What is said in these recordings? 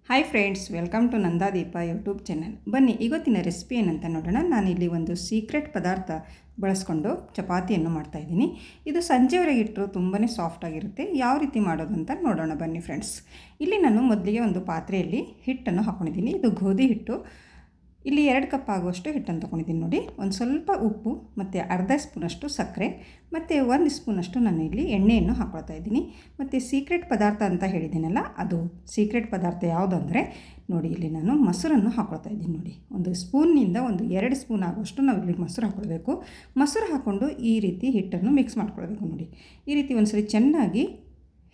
Hi friends, welcome to Nandadeepa YouTube channel. ಬನ್ನಿ ಇವತ್ತಿನ recipe ಏನಂತ ನೋಡೋಣ. ನಾನಿಲ್ಲಿ ಒಂದು ಸೀಕ್ರೆಟ್ ಪದಾರ್ಥ ಬಳಸ್ಕೊಂಡು ಚಪಾತಿಯನ್ನು ಮಾಡ್ತಾಯಿದ್ದೀನಿ. ಇದು ಸಂಜೆವರೆಗೆ ಇಟ್ಟರು ತುಂಬಾ ಸಾಫ್ಟಾಗಿರುತ್ತೆ. ಯಾವ ರೀತಿ ಮಾಡೋದು ಅಂತ ನೋಡೋಣ ಬನ್ನಿ ಫ್ರೆಂಡ್ಸ್. ಇಲ್ಲಿ ನಾನು ಮೊದಲಿಗೆ ಒಂದು ಪಾತ್ರೆಯಲ್ಲಿ ಹಿಟ್ಟನ್ನು ಹಾಕ್ಕೊಂಡಿದ್ದೀನಿ. ಇದು ಗೋಧಿ ಹಿಟ್ಟು. ಇಲ್ಲಿ 2 ಕಪ್ ಆಗುವಷ್ಟು ಹಿಟ್ಟನ್ನು ತೊಗೊಂಡಿದ್ದೀನಿ ನೋಡಿ. ಒಂದು ಸ್ವಲ್ಪ ಉಪ್ಪು ಮತ್ತು ಅರ್ಧ ಸ್ಪೂನಷ್ಟು ಸಕ್ಕರೆ ಮತ್ತು 1 ಸ್ಪೂನಷ್ಟು ನಾನು ಇಲ್ಲಿ ಎಣ್ಣೆಯನ್ನು ಹಾಕ್ಕೊಳ್ತಾ ಇದ್ದೀನಿ. ಮತ್ತು ಸೀಕ್ರೆಟ್ ಪದಾರ್ಥ ಅಂತ ಹೇಳಿದ್ದೀನಲ್ಲ, ಅದು ಸೀಕ್ರೆಟ್ ಪದಾರ್ಥ ಯಾವುದು ಅಂದರೆ ನೋಡಿ, ಇಲ್ಲಿ ನಾನು ಮೊಸರನ್ನು ಹಾಕ್ಕೊಳ್ತಾ ಇದ್ದೀನಿ ನೋಡಿ. ಒಂದು ಸ್ಪೂನ್ನಿಂದ ಒಂದು 2 ಸ್ಪೂನ್ ಆಗುವಷ್ಟು ನಾವು ಇಲ್ಲಿ ಮೊಸರು ಹಾಕ್ಕೊಳ್ಬೇಕು. ಮೊಸರು ಹಾಕ್ಕೊಂಡು ಈ ರೀತಿ ಹಿಟ್ಟನ್ನು ಮಿಕ್ಸ್ ಮಾಡ್ಕೊಳ್ಬೇಕು ನೋಡಿ. ಈ ರೀತಿ ಒಂದ್ಸರಿ ಚೆನ್ನಾಗಿ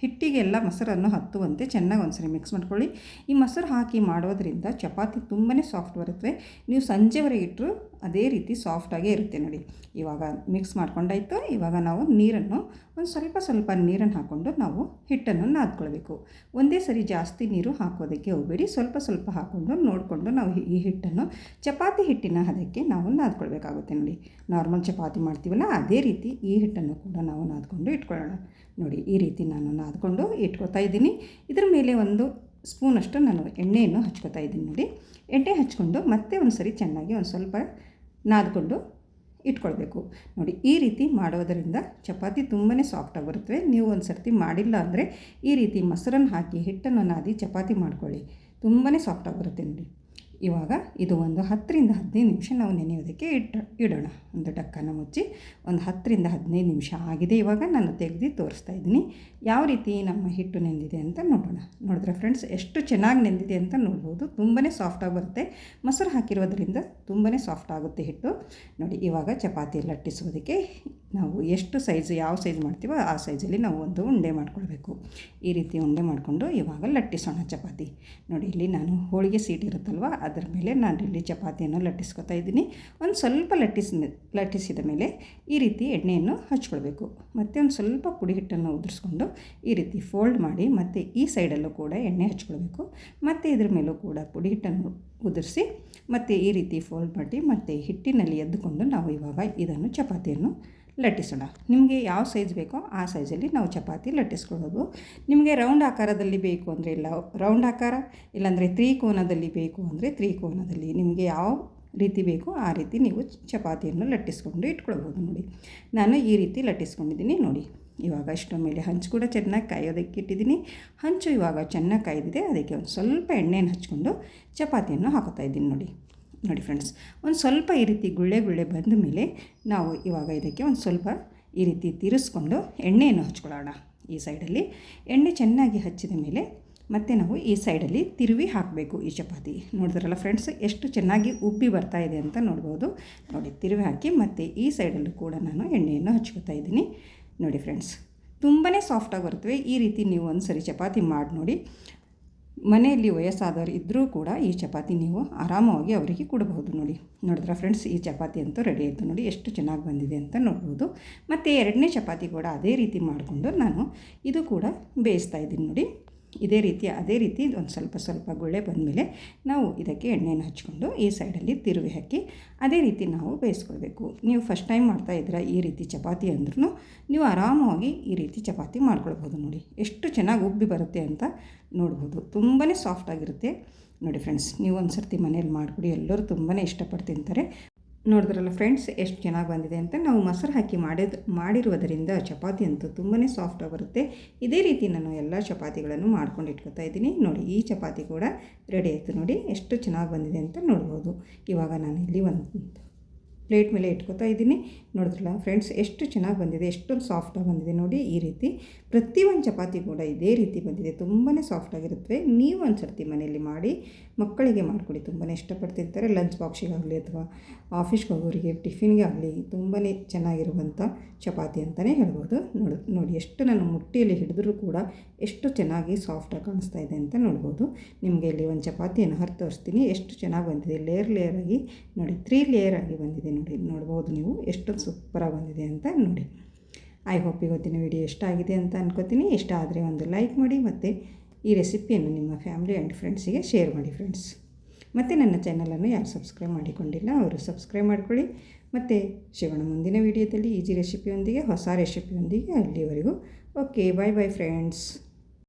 ಹಿಟ್ಟಿಗೆಲ್ಲ ಮೊಸರನ್ನು ಹತ್ತುವಂತೆ ಚೆನ್ನಾಗಿ ಒಂದ್ಸರಿ ಮಿಕ್ಸ್ ಮಾಡ್ಕೊಳ್ಳಿ. ಈ ಮೊಸರು ಹಾಕಿ ಮಾಡೋದ್ರಿಂದ ಚಪಾತಿ ತುಂಬಾ ಸಾಫ್ಟ್ ಬರುತ್ತೆ. ನೀವು ಸಂಜೆವರೆಗೆ ಇಟ್ಟರು ಅದೇ ರೀತಿ ಸಾಫ್ಟಾಗೇ ಇರುತ್ತೆ ನೋಡಿ. ಇವಾಗ ಮಿಕ್ಸ್ ಮಾಡ್ಕೊಂಡಾಯಿತು. ಇವಾಗ ನಾವು ನೀರನ್ನು ಒಂದು ಸ್ವಲ್ಪ ನೀರನ್ನು ಹಾಕ್ಕೊಂಡು ನಾವು ಹಿಟ್ಟನ್ನು ನಾದ್ಕೊಳ್ಬೇಕು. ಒಂದೇ ಸರಿ ಜಾಸ್ತಿ ನೀರು ಹಾಕೋದಕ್ಕೆ ಹೋಗಬೇಡಿ. ಸ್ವಲ್ಪ ಹಾಕ್ಕೊಂಡು ನೋಡಿಕೊಂಡು ನಾವು ಈ ಹಿಟ್ಟನ್ನು ಚಪಾತಿ ಹಿಟ್ಟಿನ ಹದಕ್ಕೆ ನಾವು ನಾದ್ಕೊಳ್ಬೇಕಾಗುತ್ತೆ ನೋಡಿ. ನಾರ್ಮಲ್ ಚಪಾತಿ ಮಾಡ್ತೀವಲ್ಲ, ಅದೇ ರೀತಿ ಈ ಹಿಟ್ಟನ್ನು ಕೂಡ ನಾವು ನಾದ್ಕೊಂಡು ಇಟ್ಕೊಳ್ಳೋಣ ನೋಡಿ. ಈ ರೀತಿ ನಾನು ನಾದ್ಕೊಂಡು ಇಟ್ಕೊತಾ ಇದ್ದೀನಿ. ಇದ್ರ ಮೇಲೆ 1 ಸ್ಪೂನಷ್ಟು ನಾನು ಎಣ್ಣೆಯನ್ನು ಹಚ್ಕೊತಾ ಇದ್ದೀನಿ ನೋಡಿ. ಎಣ್ಣೆ ಹಚ್ಕೊಂಡು ಮತ್ತೆ ಒಂದು ಸರಿ ಚೆನ್ನಾಗಿ ಒಂದು ಸ್ವಲ್ಪ ನಾದ್ಕೊಂಡು ಇಟ್ಕೊಳ್ಬೇಕು ನೋಡಿ. ಈ ರೀತಿ ಮಾಡೋದರಿಂದ ಚಪಾತಿ ತುಂಬಾ ಸಾಫ್ಟಾಗಿ ಬರುತ್ತವೆ. ನೀವು ಒಂದು ಸರ್ತಿ ಮಾಡಿಲ್ಲ ಅಂದರೆ ಈ ರೀತಿ ಮೊಸರನ್ನು ಹಾಕಿ ಹಿಟ್ಟನ್ನು ನಾದಿ ಚಪಾತಿ ಮಾಡ್ಕೊಳ್ಳಿ, ತುಂಬಾ ಸಾಫ್ಟಾಗಿ ಬರುತ್ತೆ ನೋಡಿ. ಇವಾಗ ಇದು ಒಂದು 10 ರಿಂದ 15 ನಿಮಿಷ ನಾವು ನೆನೆಯೋದಕ್ಕೆ ಇಡೋಣ. ಒಂದು ಡಕ್ಕನ ಮುಚ್ಚಿ ಒಂದು 10 ರಿಂದ 15 ನಿಮಿಷ ಆಗಿದೆ. ಇವಾಗ ನಾನು ತೆಗೆದು ತೋರಿಸ್ತಾ ಇದ್ದೀನಿ ಯಾವ ರೀತಿ ನಮ್ಮ ಹಿಟ್ಟು ನೆಂದಿದೆ ಅಂತ ನೋಡೋಣ. ನೋಡಿದ್ರೆ ಫ್ರೆಂಡ್ಸ್, ಎಷ್ಟು ಚೆನ್ನಾಗಿ ನೆಂದಿದೆ ಅಂತ ನೋಡ್ಬೋದು. ತುಂಬಾ ಸಾಫ್ಟಾಗಿ ಬರುತ್ತೆ. ಮೊಸರು ಹಾಕಿರೋದ್ರಿಂದ ತುಂಬಾ ಸಾಫ್ಟ್ ಆಗುತ್ತೆ ಹಿಟ್ಟು ನೋಡಿ. ಇವಾಗ ಚಪಾತಿ ಲಟ್ಟಿಸೋದಕ್ಕೆ ನಾವು ಎಷ್ಟು ಸೈಜ್, ಯಾವ ಸೈಜ್ ಮಾಡ್ತೀವೋ ಆ ಸೈಜಲ್ಲಿ ನಾವು ಒಂದು ಉಂಡೆ ಮಾಡ್ಕೊಳ್ಬೇಕು. ಈ ರೀತಿ ಉಂಡೆ ಮಾಡಿಕೊಂಡು ಇವಾಗ ಲಟ್ಟಿಸೋಣ ಚಪಾತಿ ನೋಡಿ. ಇಲ್ಲಿ ನಾನು ಹೋಳಿಗೆ ಸೀಟ್ ಇರುತ್ತಲ್ವ, ಅದರ ಮೇಲೆ ನಾನು ಇಲ್ಲಿ ಚಪಾತಿಯನ್ನು ಲಟ್ಟಿಸ್ಕೊತಾ ಇದ್ದೀನಿ. ಒಂದು ಸ್ವಲ್ಪ ಲಟ್ಟಿಸಿದ ಮೇಲೆ ಈ ರೀತಿ ಎಣ್ಣೆಯನ್ನು ಹಚ್ಕೊಳ್ಬೇಕು. ಮತ್ತು ಒಂದು ಸ್ವಲ್ಪ ಪುಡಿ ಹಿಟ್ಟನ್ನು ಉದುರಿಸ್ಕೊಂಡು ಈ ರೀತಿ ಫೋಲ್ಡ್ ಮಾಡಿ ಮತ್ತು ಈ ಸೈಡಲ್ಲೂ ಕೂಡ ಎಣ್ಣೆ ಹಚ್ಕೊಳ್ಬೇಕು. ಮತ್ತು ಇದ್ರ ಮೇಲೂ ಕೂಡ ಪುಡಿ ಹಿಟ್ಟನ್ನು ಉದುರಿಸಿ ಮತ್ತು ಈ ರೀತಿ ಫೋಲ್ಡ್ ಮಾಡಿ ಮತ್ತು ಹಿಟ್ಟಿನಲ್ಲಿ ಎದ್ದುಕೊಂಡು ನಾವು ಇವಾಗ ಇದನ್ನು ಚಪಾತಿಯನ್ನು ಲಟ್ಟಿಸೋಣ. ನಿಮಗೆ ಯಾವ ಸೈಜ್ ಬೇಕೋ ಆ ಸೈಜಲ್ಲಿ ನಾವು ಚಪಾತಿ ಲಟ್ಟಿಸ್ಕೊಳ್ಳೋದು. ನಿಮಗೆ ರೌಂಡ್ ಆಕಾರದಲ್ಲಿ ಬೇಕು ಅಂದರೆ ಇಲ್ಲ ರೌಂಡ್ ಆಕಾರ, ಇಲ್ಲಾಂದರೆ ತ್ರಿಕೋನದಲ್ಲಿ ಬೇಕು ಅಂದರೆ ತ್ರಿಕೋನದಲ್ಲಿ, ನಿಮಗೆ ಯಾವ ರೀತಿ ಬೇಕೋ ಆ ರೀತಿ ನೀವು ಚಪಾತಿಯನ್ನು ಲಟ್ಟಿಸ್ಕೊಂಡು ಇಟ್ಕೊಳ್ಬೋದು ನೋಡಿ. ನಾನು ಈ ರೀತಿ ಲಟ್ಟಿಸ್ಕೊಂಡಿದ್ದೀನಿ ನೋಡಿ. ಇವಾಗ ಇಷ್ಟರ ಮೇಲೆ ಹಂಚು ಕೂಡ ಚೆನ್ನಾಗಿ ಕಾಯೋದಕ್ಕೆ ಇಟ್ಟಿದ್ದೀನಿ. ಹಂಚು ಇವಾಗ ಚೆನ್ನಾಗಿ ಕಾಯ್ದಿದೆ. ಅದಕ್ಕೆ ಒಂದು ಸ್ವಲ್ಪ ಎಣ್ಣೆಯನ್ನು ಹಚ್ಕೊಂಡು ಚಪಾತಿಯನ್ನು ಹಾಕೋತಾ ಇದ್ದೀನಿ ನೋಡಿ ಫ್ರೆಂಡ್ಸ್. ಒಂದು ಸ್ವಲ್ಪ ಈ ರೀತಿ ಗುಳ್ಳೆ ಬಂದ ಮೇಲೆ ನಾವು ಇವಾಗ ಇದಕ್ಕೆ ಒಂದು ಸ್ವಲ್ಪ ಈ ರೀತಿ ತಿರುಸ್ಕೊಂಡು ಎಣ್ಣೆಯನ್ನು ಹಚ್ಕೊಳ್ಳೋಣ. ಈ ಸೈಡಲ್ಲಿ ಎಣ್ಣೆ ಚೆನ್ನಾಗಿ ಹಚ್ಚಿದ ಮೇಲೆ ಮತ್ತೆ ನಾವು ಈ ಸೈಡಲ್ಲಿ ತಿರುವಿ ಹಾಕಬೇಕು. ಈ ಚಪಾತಿ ನೋಡಿದ್ರಲ್ಲ ಫ್ರೆಂಡ್ಸ್, ಎಷ್ಟು ಚೆನ್ನಾಗಿ ಉಬ್ಬಿ ಬರ್ತಾ ಇದೆ ಅಂತ ನೋಡ್ಬೋದು ನೋಡಿ. ತಿರುವಿ ಹಾಕಿ ಮತ್ತು ಈ ಸೈಡಲ್ಲೂ ಕೂಡ ನಾನು ಎಣ್ಣೆಯನ್ನು ಹಚ್ಕೊತಾ ಇದ್ದೀನಿ ನೋಡಿ ಫ್ರೆಂಡ್ಸ್. ತುಂಬಾ ಸಾಫ್ಟಾಗಿ ಬರ್ತವೆ. ಈ ರೀತಿ ನೀವು ಒಂದು ಸರಿ ಚಪಾತಿ ಮಾಡಿ ನೋಡಿ. ಮನೆಯಲ್ಲಿ ವಯಸ್ಸಾದವರು ಇದ್ದರೂ ಕೂಡ ಈ ಚಪಾತಿ ನೀವು ಆರಾಮವಾಗಿ ಅವರಿಗೆ ಕೊಡಬಹುದು ನೋಡಿ. ನೋಡಿದ್ರೆ ಫ್ರೆಂಡ್ಸ್, ಈ ಚಪಾತಿ ಅಂತೂ ರೆಡಿ ಆಯಿತು ನೋಡಿ. ಎಷ್ಟು ಚೆನ್ನಾಗಿ ಬಂದಿದೆ ಅಂತ ನೋಡ್ಬೋದು. ಮತ್ತು 2ನೇ ಚಪಾತಿ ಕೂಡ ಅದೇ ರೀತಿ ಮಾಡಿಕೊಂಡು ನಾನು ಇದು ಕೂಡ ಬೇಯಿಸ್ತಾ ಇದ್ದೀನಿ ನೋಡಿ. ಅದೇ ರೀತಿ ಒಂದು ಸ್ವಲ್ಪ ಗುಳ್ಳೆ ಬಂದಮೇಲೆ ನಾವು ಇದಕ್ಕೆ ಎಣ್ಣೆಯನ್ನು ಹಚ್ಕೊಂಡು ಈ ಸೈಡಲ್ಲಿ ತಿರುವಿ ಹಾಕಿ ಅದೇ ರೀತಿ ನಾವು ಬೇಯಿಸ್ಕೊಳ್ಬೇಕು. ನೀವು ಫಸ್ಟ್ ಟೈಮ್ ಮಾಡ್ತಾಯಿದ್ದೀರಾ ಈ ರೀತಿ ಚಪಾತಿ ಅಂದ್ರೂ ನೀವು ಆರಾಮವಾಗಿ ಈ ರೀತಿ ಚಪಾತಿ ಮಾಡ್ಕೊಳ್ಬೋದು ನೋಡಿ. ಎಷ್ಟು ಚೆನ್ನಾಗಿ ಉಬ್ಬಿ ಬರುತ್ತೆ ಅಂತ ನೋಡ್ಬೋದು. ತುಂಬಾ ಸಾಫ್ಟಾಗಿರುತ್ತೆ ನೋಡಿ ಫ್ರೆಂಡ್ಸ್. ನೀವು ಒಂದು ಸರ್ತಿ ಮನೇಲಿ ಮಾಡಿಕೊಡಿ, ಎಲ್ಲರೂ ತುಂಬಾ ಇಷ್ಟಪಟ್ಟು ತಿಂತಾರೆ. ನೋಡಿದ್ರಲ್ಲ ಫ್ರೆಂಡ್ಸ್, ಎಷ್ಟು ಚೆನ್ನಾಗಿ ಬಂದಿದೆ ಅಂತ. ನಾವು ಮೊಸರು ಹಾಕಿ ಮಾಡಿರುವುದರಿಂದ ಚಪಾತಿ ಅಂತೂ ತುಂಬಾ ಸಾಫ್ಟಾಗಿ ಬರುತ್ತೆ. ಇದೇ ರೀತಿ ನಾನು ಎಲ್ಲ ಚಪಾತಿಗಳನ್ನು ಮಾಡ್ಕೊಂಡು ಇಟ್ಕೊತಾ ಇದ್ದೀನಿ ನೋಡಿ. ಈ ಚಪಾತಿ ಕೂಡ ರೆಡಿ ಆಯಿತು ನೋಡಿ. ಎಷ್ಟು ಚೆನ್ನಾಗಿ ಬಂದಿದೆ ಅಂತ ನೋಡ್ಬೋದು. ಇವಾಗ ನಾನು ಇಲ್ಲಿ ಒಂದು ಪ್ಲೇಟ್ ಮೇಲೆ ಇಟ್ಕೊತಾ ಇದ್ದೀನಿ. ನೋಡಿದ್ರಲ್ಲ ಫ್ರೆಂಡ್ಸ್, ಎಷ್ಟು ಚೆನ್ನಾಗಿ ಬಂದಿದೆ, ಎಷ್ಟೊಂದು ಸಾಫ್ಟಾಗಿ ಬಂದಿದೆ ನೋಡಿ. ಈ ರೀತಿ ಪ್ರತಿಯೊಂದು ಚಪಾತಿ ಕೂಡ ಇದೇ ರೀತಿ ಬಂದಿದೆ. ತುಂಬಾ ಸಾಫ್ಟಾಗಿರುತ್ತವೆ. ನೀವು ಒಂದು ಸರ್ತಿ ಮನೆಯಲ್ಲಿ ಮಾಡಿ ಮಕ್ಕಳಿಗೆ ಮಾಡಿಕೊಡಿ, ತುಂಬಾ ಇಷ್ಟಪಟ್ಟು ತಿಂತಾರೆ. ಲಂಚ್ ಬಾಕ್ಸಿಗಾಗಲಿ ಅಥವಾ ಆಫೀಸ್ಗೆ ಹೋಗೋರಿಗೆ ಟಿಫಿನ್ಗೆ ಆಗಲಿ ತುಂಬಾ ಚೆನ್ನಾಗಿರುವಂಥ ಚಪಾತಿ ಅಂತಲೇ ಹೇಳ್ಬೋದು ನೋಡಿ. ಎಷ್ಟು ನಾನು ಮುಟ್ಟಿಯಲ್ಲಿ ಹಿಡಿದ್ರೂ ಕೂಡ ಎಷ್ಟು ಚೆನ್ನಾಗಿ ಸಾಫ್ಟಾಗಿ ಕಾಣಿಸ್ತಾ ಇದೆ ಅಂತ ನೋಡ್ಬೋದು. ನಿಮಗೆ ಇಲ್ಲಿ ಒಂದು ಚಪಾತಿಯನ್ನು ಹರಿದು ತೋರಿಸ್ತೀನಿ. ಎಷ್ಟು ಚೆನ್ನಾಗಿ ಬಂದಿದೆ, ಲೇಯರ್ ಆಗಿ ನೋಡಿ, 3 ಲೇಯರ್ ಆಗಿ ಬಂದಿದೆ ನೋಡಿ. ನೋಡ್ಬೋದು ನೀವು ಎಷ್ಟೊಂದು ಸೂಪರಾಗಿ ಬಂದಿದೆ ಅಂತ ನೋಡಿ. ಐ ಹೋಪ್ ಇವತ್ತಿನ ವಿಡಿಯೋ ಇಷ್ಟ ಆಗಿದೆ ಅಂತ ಅನ್ಕೋತೀನಿ. ಇಷ್ಟ ಆದರೆ ಒಂದು ಲೈಕ್ ಮಾಡಿ ಮತ್ತು ಈ ರೆಸಿಪಿಯನ್ನು ನಿಮ್ಮ ಫ್ಯಾಮಿಲಿ ಆ್ಯಂಡ್ ಫ್ರೆಂಡ್ಸಿಗೆ ಶೇರ್ ಮಾಡಿ ಫ್ರೆಂಡ್ಸ್. ಮತ್ತು ನನ್ನ ಚಾನಲನ್ನು ಯಾರು ಸಬ್ಸ್ಕ್ರೈಬ್ ಮಾಡಿಕೊಂಡಿಲ್ಲ ಅವರು ಸಬ್ಸ್ಕ್ರೈಬ್ ಮಾಡ್ಕೊಳ್ಳಿ. ಮತ್ತು ಸಿಗೋಣ ಮುಂದಿನ ವಿಡಿಯೋದಲ್ಲಿ ಈಜಿ ರೆಸಿಪಿಯೊಂದಿಗೆ, ಹೊಸ ರೆಸಿಪಿಯೊಂದಿಗೆ. ಅಲ್ಲಿವರೆಗೂ ಓಕೆ, ಬಾಯ್ ಫ್ರೆಂಡ್ಸ್.